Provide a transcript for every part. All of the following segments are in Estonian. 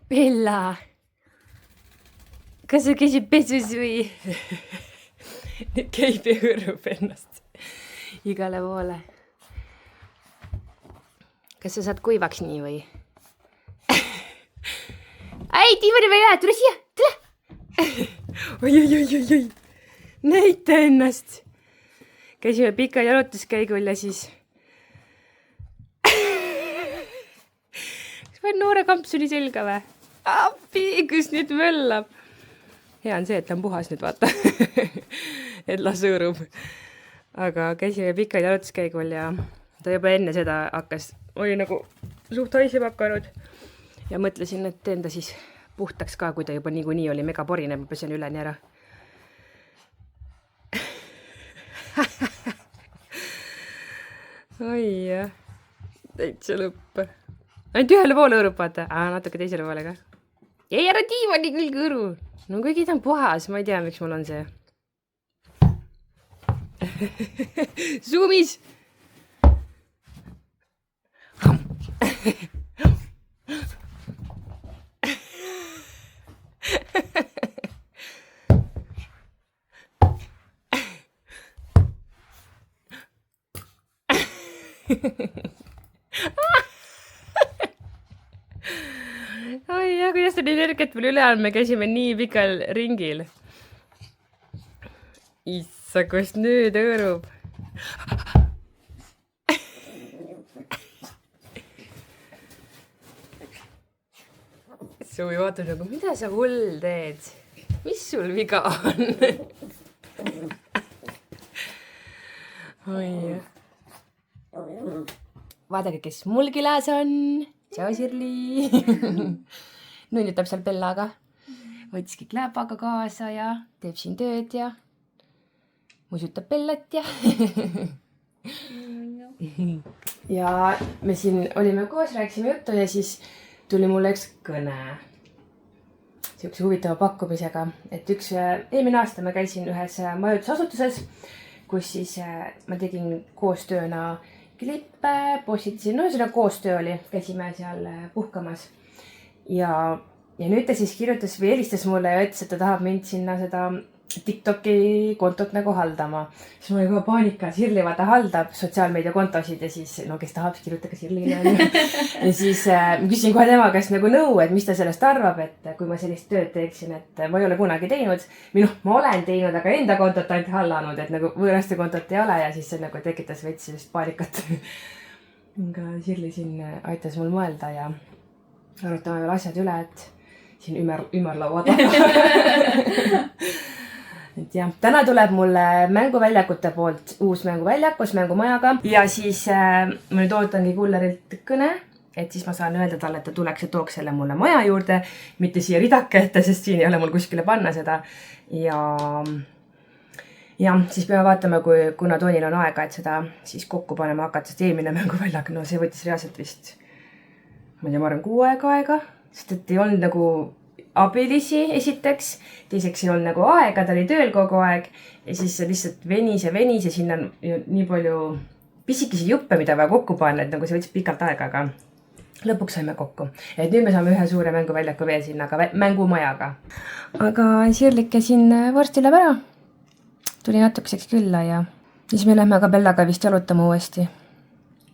Bella, kas sa käisid pesus või? Nüüd käib ja hõrub ennast igale poole. Kas sa saad kuivaks nii või? Ei, Tiivani veel jää, tule siia, tule! Oi. Näita ennast. Käisime pikal jalutuskäigul ja siis... Kas ma noore kampsuni selga või? Appi, kus nüüd möllab. Hea on see, et ta on puhas nüüd, vaata. Et las hõõrub. Aga käisime pikal jalutuskäigul ja ta juba enne seda hakkas, oli nagu suht haisema hakanud. Ja mõtlesin, et teen ta siis puhtaks ka, kui ta juba niikuinii oli megaporine, ma pesen üleni ära. Oi jah, täitsa lõpp. Ainult ühele poole hõõrub, vaata. Natuke teisele poole ka. Ei ära diivani külge hõõru. No kuigi ta on puhas, ma ei tea, miks mul on see. Zoomis! Oi jah, kuidas ta energiat veel üle on, me käisime nii pikal ringil. Issa, kus nüüd hõõrub. Suvi vaatab nagu, mida sa hull teed? Mis sul viga on? Oi jah. Vaadake, kes mul külas on. Tšau, Sirli. Nunjutab seal Bellaga. Võttis kõik läpaga kaasa ja teeb siin tööd ja musutab Bellat ja. Ja me siin olime koos, rääkisime juttu ja siis tuli mulle üks kõne. Siukse huvitava pakkumisega, et eelmine aasta ma käisin ühes majutusasutuses, kus siis ma tegin koostööna klippe, postitasin, no seda koostöö oli, käisime seal puhkamas. Ja nüüd ta siis kirjutas või helistas mulle ja ütles, et ta tahab mind sinna seda TikToki kontot nagu haldama. Siis ma olin kohe paanika, Sirli vaata haldab sotsiaalmeedia kontosid ja siis, no kes tahab, siis kirjutage Sirlile. Ja siis ma küsin kohe tema käest nagu nõu, et mis ta sellest arvab, et kui ma sellist tööd teeksin, et ma ei ole kunagi teinud. Või noh, ma olen teinud, aga enda kontot ainult hallanud, et nagu võõraste kontot ei ole ja siis see nagu tekitas veits sellist paanikat. Aga Sirli siin aitas mul mõelda ja arutame veel asjad üle, et siin ümarlaua taha. Et jah, täna tuleb mulle mänguväljakute poolt uus mänguväljak koos mängumajaga ja siis ma nüüd ootangi kullerilt kõne, et siis ma saan öelda talle, et ta tuleks ja tooks selle mulle maja juurde, mitte siia ridake ette, sest siin ei ole mul kuskile panna seda. Ja siis peame vaatama, kuna Tonil on aega, et seda siis kokku panema hakata, sest eelmine mänguväljak, no see võttis reaalselt vist, ma ei tea, ma arvan 6 aega, sest et ei olnud nagu abilisi esiteks, teiseks ei olnud nagu aega, ta oli tööl kogu aeg ja siis see lihtsalt venis ja siin on nii palju pisikesi juppe, mida vaja kokku panna, et nagu see võttis pikalt aega, aga lõpuks saime kokku. Et nüüd me saame ühe suure mänguväljaku veel sinna, aga mängumajaga. Aga Sirlike siin varsti läheb ära. Tuli natukeseks külla ja siis me lähme ka Bellaga vist jalutama uuesti.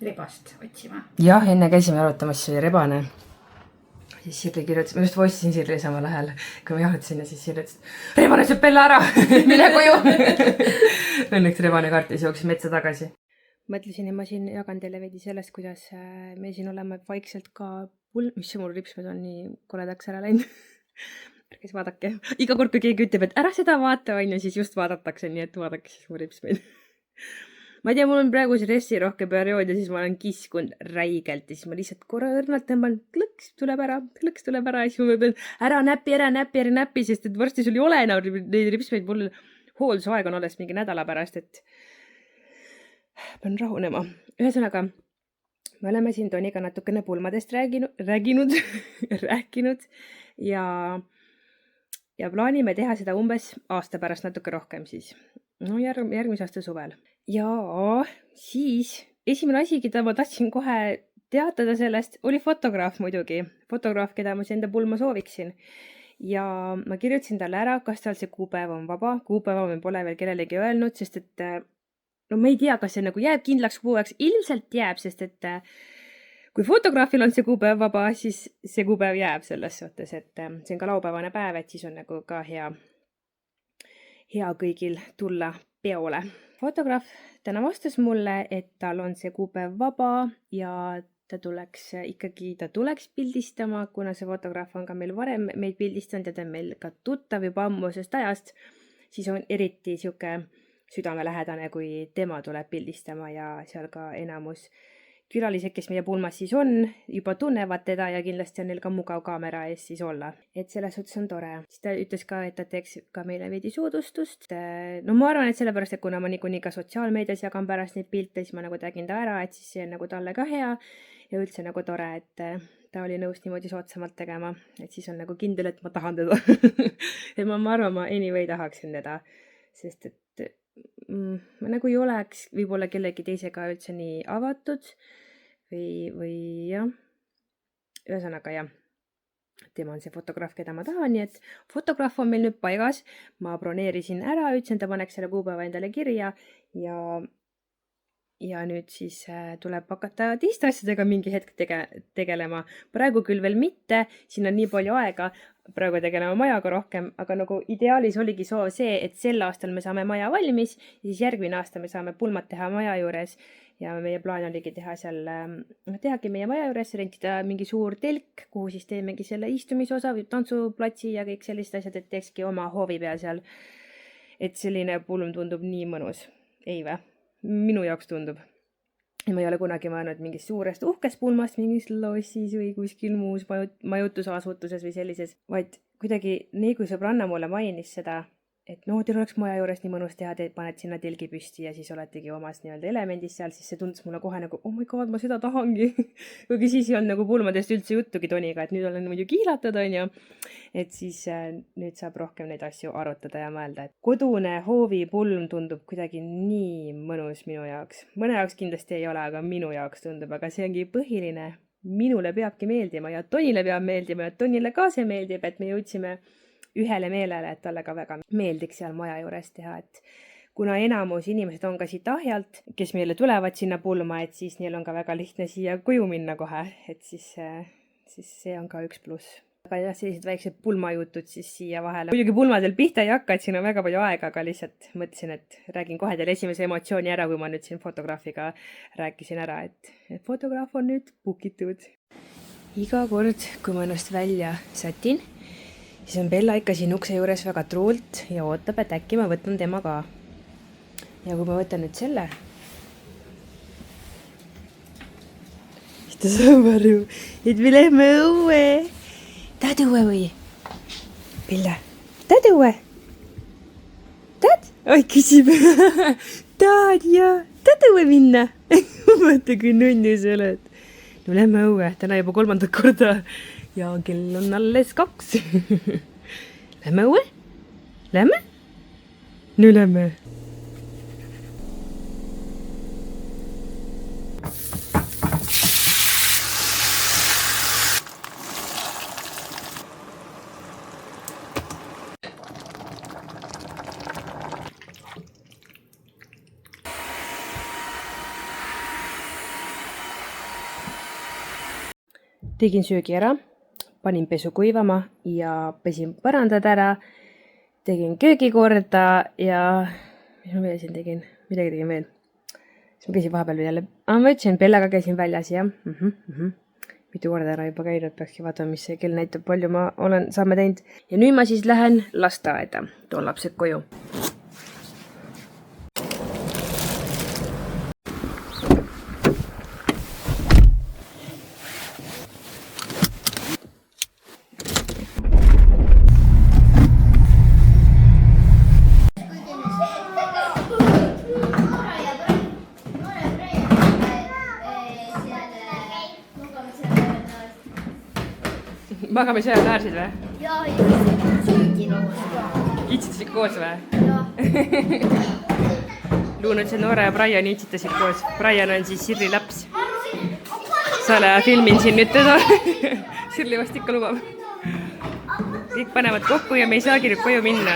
Rebast otsima. Jah, enne käisime jalutamas, see oli rebane. Siis Sirli kirjutas, ma just voistasin Sirli samal ajal, kui ma jalutasin ja siis Sirli ütles, rebane sööb Bella ära, mine koju. Õnneks rebane kartis jooksis metsa tagasi. Mõtlesin, et ma siin jagan teile veidi sellest, kuidas me siin oleme vaikselt ka mis see mul ripsmed on nii koledaks ära läinud. Ärges vaadake. Iga kord, kui keegi ütleb, et ära seda vaata, on ja siis just vaadatakse, nii et vaadake siis mu ripsmeid. Ma ei tea, mul on praegu stressi rohke periood ja siis ma olen kiskund räigelt ja siis ma lihtsalt korra õrnalt tõmban, klõks tuleb ära ja siis ma pean ära näppi, sest et varsti sul ei ole enam neid ripsmeid, mul hooldusaeg on alles mingi nädala pärast, et pean rahunema. Ühesõnaga, me oleme siin Toniga natukene pulmadest rääkinud ja plaanime teha seda umbes aasta pärast natuke rohkem siis. No järgmise aasta suvel. Ja siis esimene asigi, ma tahtsin kohe teatada sellest, oli fotograaf muidugi. Fotograaf, keda ma enda pulma sooviksin. Ja ma kirjutasin talle ära, kas tal see kuupäev on vaba. Kuupäeva me pole veel kellelegi öelnud, sest et no ma ei tea, kas see nagu jääb kindlaks kuupäevaks. Ilmselt jääb, sest et kui fotograafil on see kuupäev vaba, siis see kuupäev jääb selles suhtes, et see on ka laupäevane päev, et siis on nagu ka hea kõigil tulla peole. Fotograaf täna vastas mulle, et tal on see kuupäev vaba ja ta tuleks pildistama, kuna see fotograaf on ka meil varem meid pildistanud ja ta on meil ka tuttav juba ammusest ajast, siis on eriti sihuke südamelähedane, kui tema tuleb pildistama ja seal ka enamus külalised, kes meie pulmas siis on, juba tunnevad teda ja kindlasti on neil ka mugav kaamera ees siis olla. Et selles suhtes on tore. Siis ta ütles ka, et ta teeks ka meile veidi soodustust. No ma arvan, et sellepärast, et kuna ma niikuinii ka sotsiaalmeedias jagan pärast neid pilte, siis ma nagu tegin ta ära, et siis see on nagu talle ka hea ja üldse nagu tore, et ta oli nõus niimoodi soodsamalt tegema. Et siis on nagu kindel, et ma tahan teda. Et ma arvan, ma anyway tahaksin teda, sest et ma nagu ei oleks võib-olla kellegi teisega üldse nii avatud või jah, ühesõnaga jah, tema on see fotograaf, keda ma tahan, nii et fotograaf on meil nüüd paigas, ma broneerisin ära, ütlesin, ta paneks selle kuupäeva endale kirja ja nüüd siis tuleb hakata teiste asjadega mingi hetk tegelema. Praegu küll veel mitte, siin on nii palju aega, praegu tegeleme majaga rohkem, aga nagu ideaalis oligi soov see, et sel aastal me saame maja valmis ja siis järgmine aasta me saame pulmad teha maja juures ja meie plaan oligi teha seal, tehagi meie maja juures, rentida mingi suur telk, kuhu siis teemegi selle istumisosa või tantsuplatsi ja kõik sellised asjad, et teekski oma hoovi peal seal. Et selline pulm tundub nii mõnus. Ei vä? Minu jaoks tundub. Ja ma ei ole kunagi mõelnud mingist suurest uhkest pulmast, mingis lossis või kuskil muus majutusasutuses või sellises, vaid kuidagi nii kui sõbranna mulle mainis seda, et no teil oleks maja juures nii mõnus teha, te paned sinna telgi püsti ja siis oletegi omas nii-öelda elemendis seal, siis see tundus mulle kohe nagu, oh my god, ma seda tahangi. Kuigi siis ei olnud nagu pulmadest üldse juttugi Toniga, et nüüd olen muidu kihlatud, on ju. Et siis nüüd saab rohkem neid asju arutada ja mõelda, et kodune hoovipulm tundub kuidagi nii mõnus minu jaoks. Mõne jaoks kindlasti ei ole, aga minu jaoks tundub, aga see ongi põhiline. Minule peabki meeldima ja Tonile peab meeldima ja Tonile ka see meeldib, et me jõudsime ühele meelele, et talle ka väga meeldiks seal maja juures teha, et kuna enamus inimesed on ka siit Ahjalt, kes meile tulevad sinna pulma, et siis neil on ka väga lihtne siia koju minna kohe, et siis see on ka üks pluss. Aga jah, sellised väiksed pulmajutud siis siia vahele. Muidugi pulmadel pihta ei hakka, et siin on väga palju aega, aga lihtsalt mõtlesin, et räägin kohe teile esimese emotsiooni ära, kui ma nüüd siin fotograafiga rääkisin ära, et fotograaf on nüüd bookitud. Iga kord, kui ma ennast välja sätin, siis on Bella ikka siin ukse juures väga truult ja ootab, et äkki ma võtan tema ka. Ja kui ma võtan nüüd selle, siis ta saab aru, et me lähme õue. Tahad õue või? Bella, tahad õue? Tahad? Oi, küsib. Tahad ja tahad õue minna? Vaata, kui nunnu sa oled. No lähme õue, täna juba 3. korda. Ja kell on alles 2. Lähme õue? Lähme? Nüüd lähme. Tegin söögi ära, panin pesu kuivama ja pesin põrandad ära, tegin köögi korda ja mis ma veel siin tegin? Midagi tegin veel. Siis ma käisin vahepeal jälle. Ma ütlesin, Bellaga käisin väljas ja mitu korda ära juba käinud, peakski vaatama, mis see kell näitab, palju ma saame teinud. Ja nüüd ma siis lähen lasteaeda, toon lapsed koju. Magamisajad äärsid või? Jaa, süüdi lauas. Itsitasid koos või? Jaa. Luun ütles, et Noora ja Brian itsitasid koos. Brian on siis Sirri laps. Sale filmin siin nüüd teda. Sirli vast ikka lubab. Kõik panevad kokku ja me ei saagi nüüd koju minna.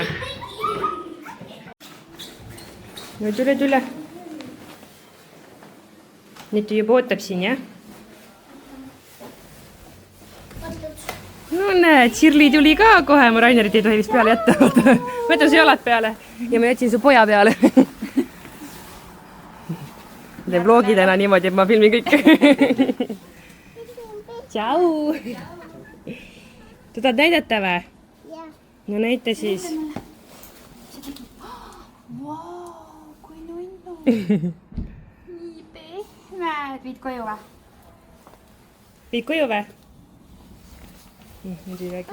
No tule. Nüüd ta juba ootab siin, jah? No näed, Sirli tuli ka kohe. Ma Rainerit ei tohi vist peale jätta. Ma jätan su jalad peale ja ma jätsin su poja peale. Ma teen vlogi täna niimoodi, et ma filmin kõik. Tšau! Ta tahad näidata või? No näita siis. Vau, kui nunnu. Nii pehmed. Viid koju või? Viid koju või? Nüüd ei räägi.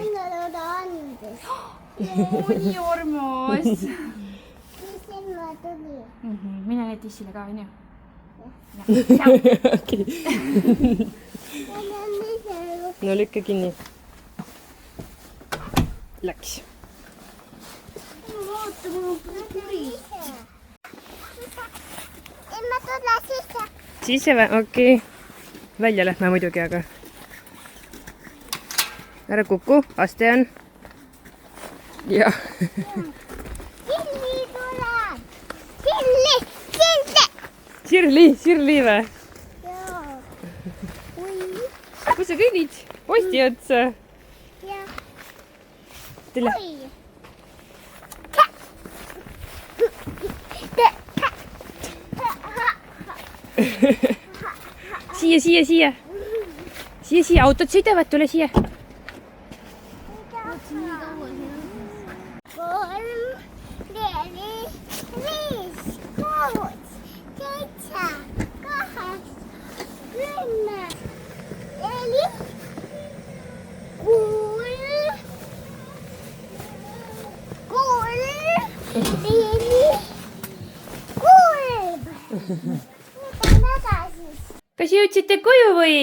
Nii armas. Mine need tissile ka, on ju? Okei. No lükka kinni. Läks. Vaata, mul on puris. Ma tulen sisse. Sisse või? Okei. Välja lähme muidugi, aga. Ära kuku, aste on. Ja. Sirli tuleb. Sirli või? Jaa. Kus sa kõnnid? Posti otsa. Jah. Tule. Siia. Siia, autod sõidavad, tule siia. 3, 4, 5, 6, 7, 8, 10, 4, 3. Kas jõudsite koju või?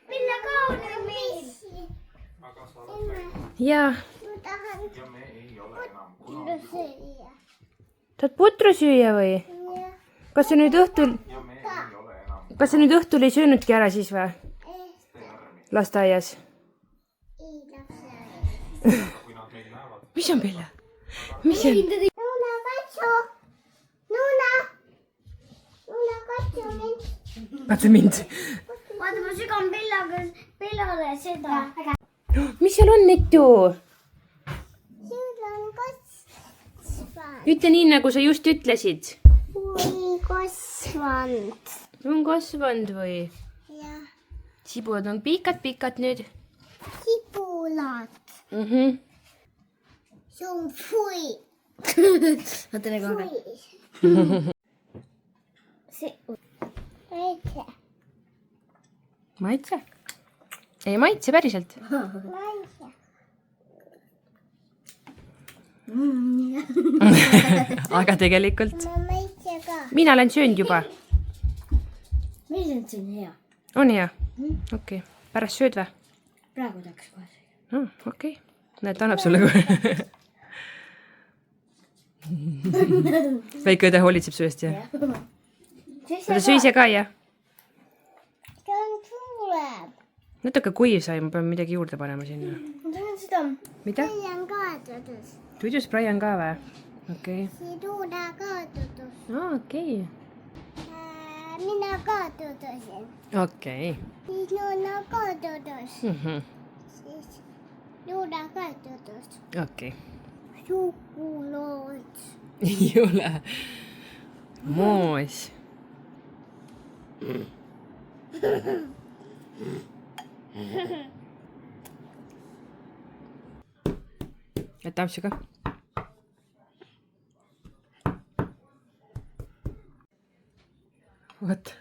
Minna kaunel meessi. Jaa. Ma tahan putru süüa. Tahad putru süüa või? Kas sa nüüd õhtul ei söönudki ära siis või? Lasteaias? Ei lapse. Mis on Bella? Mis on? Nuna, katsu. Nuna, katsu mind. Katsu mind. Vaata, ma sügan Bellale seda. Mis seal on, Netu? Sul on kasvanud. Ütle nii, nagu sa just ütlesid. Oi, kasvanud. On kasvanud või? Jah. Sibulad on pikad nüüd. Sibulad. See on fui. Oota nagu aga. See on väike. Maitse? Ei maitse päriselt. Maitse. Aga tegelikult. Ma maitse ka. Mina olen söönud juba. Milline see on hea? On hea? Okei. Pärast sööd või? Praegu tahaks kohe sööda. Okei. Näed, ta annab sulle kohe. Väike õde hoolitseb su eest, jah? Oota, söö ise ka, jah? See on tuleb. Natuke kuiv sai, ma pean midagi juurde panema sinna. Ma tahan seda. Mida? See on ka tudus. Tuidusprei on ka või? Okei. See tuuda ka tudus. Okei. Mina ka tudusin. Okei. Siis Nuna ka tudus. Siis tuuda ka tudus. Okei. Sukulaad. Ei ole. Moos. Et ampsu ka. Vot.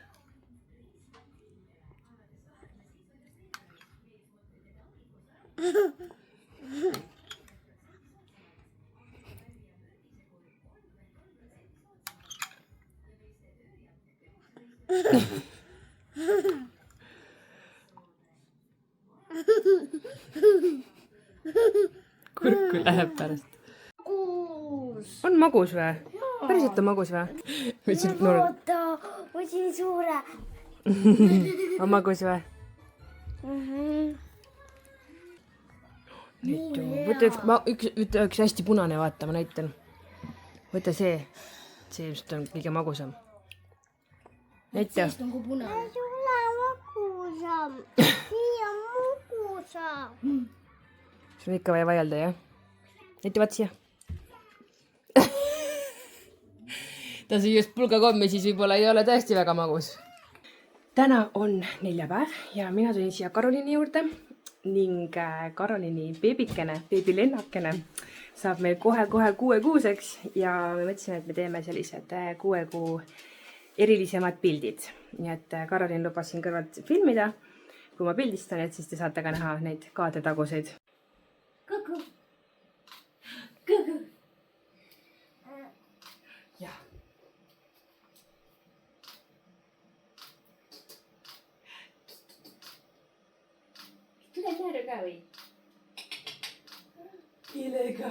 Kurku läheb pärast. On magus või? Päriselt on magus või? Vaata, võtsin suure on magus või? nüüd võta üks hästi punane, vaata, ma näitan. võta see vist on kõige magusam. näita. Ei ole magusam. Nii on magusam. sul on ikka vaja vaielda, jah? näita vaat siia. ta sai just pulgakommi, siis võib-olla ei ole tõesti väga magus. täna on neljapäev ja mina tulin siia Karoliini juurde ning Karoliini beebikene, beebilennakene saab meil kohe-kohe 6-kuuseks ja me mõtlesime, et me teeme sellised 6 kuu erilisemad pildid. nii et Karoliin lubas siin kõrvalt filmida, kui ma pildistan, et siis te saate ka näha neid kaadritaguseid. Kuku. jah. tuleb naeru ka või? Kiilega.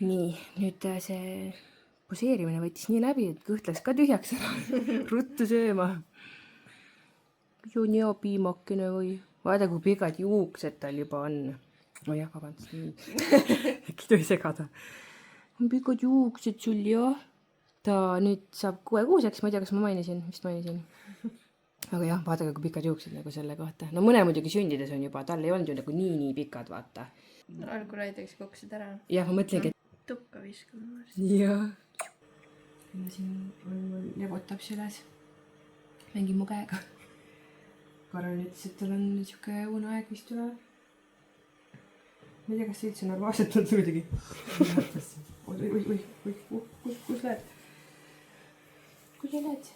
nii, nüüd see poseerimine võttis nii läbi, et kõht läks ka tühjaks ruttu sööma. on hea piimakene või? vaata, kui pikad juuksed tal juba on. oh jah, vabandust. äkki tohi segada. on pikad juuksed sul, jah. ta nüüd saab 6-kuuseks, ma ei tea, kas ma mainisin, vist mainisin. aga jah, vaadake, kui pikad juuksed nagu selle kohta. no mõne muidugi sündides on juba, tal ei olnud ju nagu nii pikad, vaata. algul näiteks kukkusid ära. jah, ma mõtlengi, et Tukka viskama varsti. jah. siin mul levotab süles. mängib mu käega. Karol ütles, et tal on siuke uneaeg vist tuleb. ma ei tea, kas see üldse normaalselt on muidugi. kus lähed? kus sa lähed?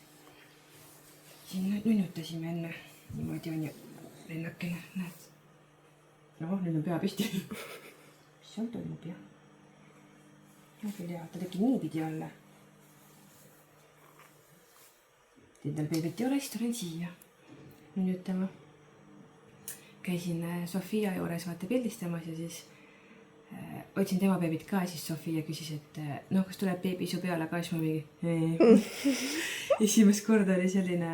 siin nunnutasime enne. niimoodi on ju lennakene, näed. noh, nüüd on pea püsti. mis seal toimub, jah? no küll jah, ta tegi niipidi olla. Tindel beebit ei ole, siis tulen siia. nunnutama. käisin Sofia juures vaata pildistamas ja siis otsin tema beebit ka, siis Sofia küsis, et noh, kas tuleb beebi su peale ka, siis ma mingi esimest korda oli selline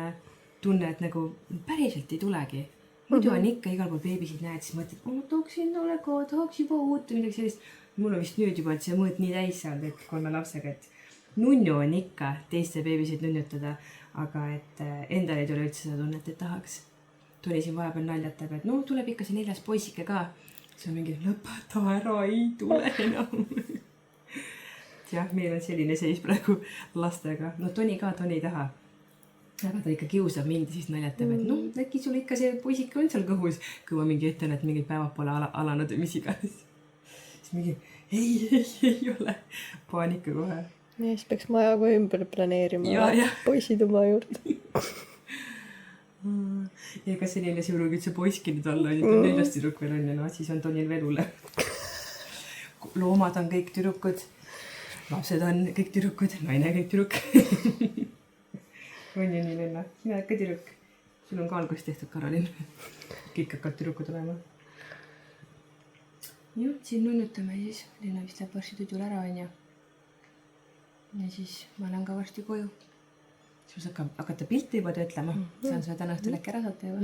tunne, et nagu päriselt ei tulegi. muidu on ikka igal pool beebisid näed, siis mõtled, ma tooksin talle ka, tahaks juba uut või midagi sellist. mul on vist nüüd juba see mõõt nii täis saanud, et 3 lapsega, et nunnu on ikka teiste beebisid nunnutada, aga et endal ei tule üldse seda tunnet, et tahaks. tuli siin vahepeal naljatab, et no tuleb ikka see 4. poisike ka. siis on mingi, lõpeta ära, ei tule enam. jah, meil on selline seis praegu lastega. no Toni ka, Toni ei taha. aga ta ikka kiusab mind ja siis naljatab, et noh, äkki sul ikka see poisike on seal kõhus, kui ma mingi ütlen, et mingid päevad pole alanud või mis iganes. siis mingi, ei ole. paanika kohe. ja siis peaks maja ka ümber planeerima. Ja. poisid oma juurde. ja ega see 4 juurde üldse poiski nüüd olla, nüüd 4 tüdruk veel on ja no siis on Tonil veel hullem. loomad on kõik tüdrukud, lapsed on kõik tüdrukud, naine kõik tüdruk. on ju nii, Lenna? sina oled ka tüdruk. sul on ka alguses tehtud, Karoliin. kõik hakkavad tüdrukud olema. jah, siin nunnutame siis. Lenna vist läheb varsti tudule ära, onju. ja siis ma lähen ka varsti koju. siis ma saan hakata pilti juba töötlema. saan seda täna õhtul äkki ära saata juba.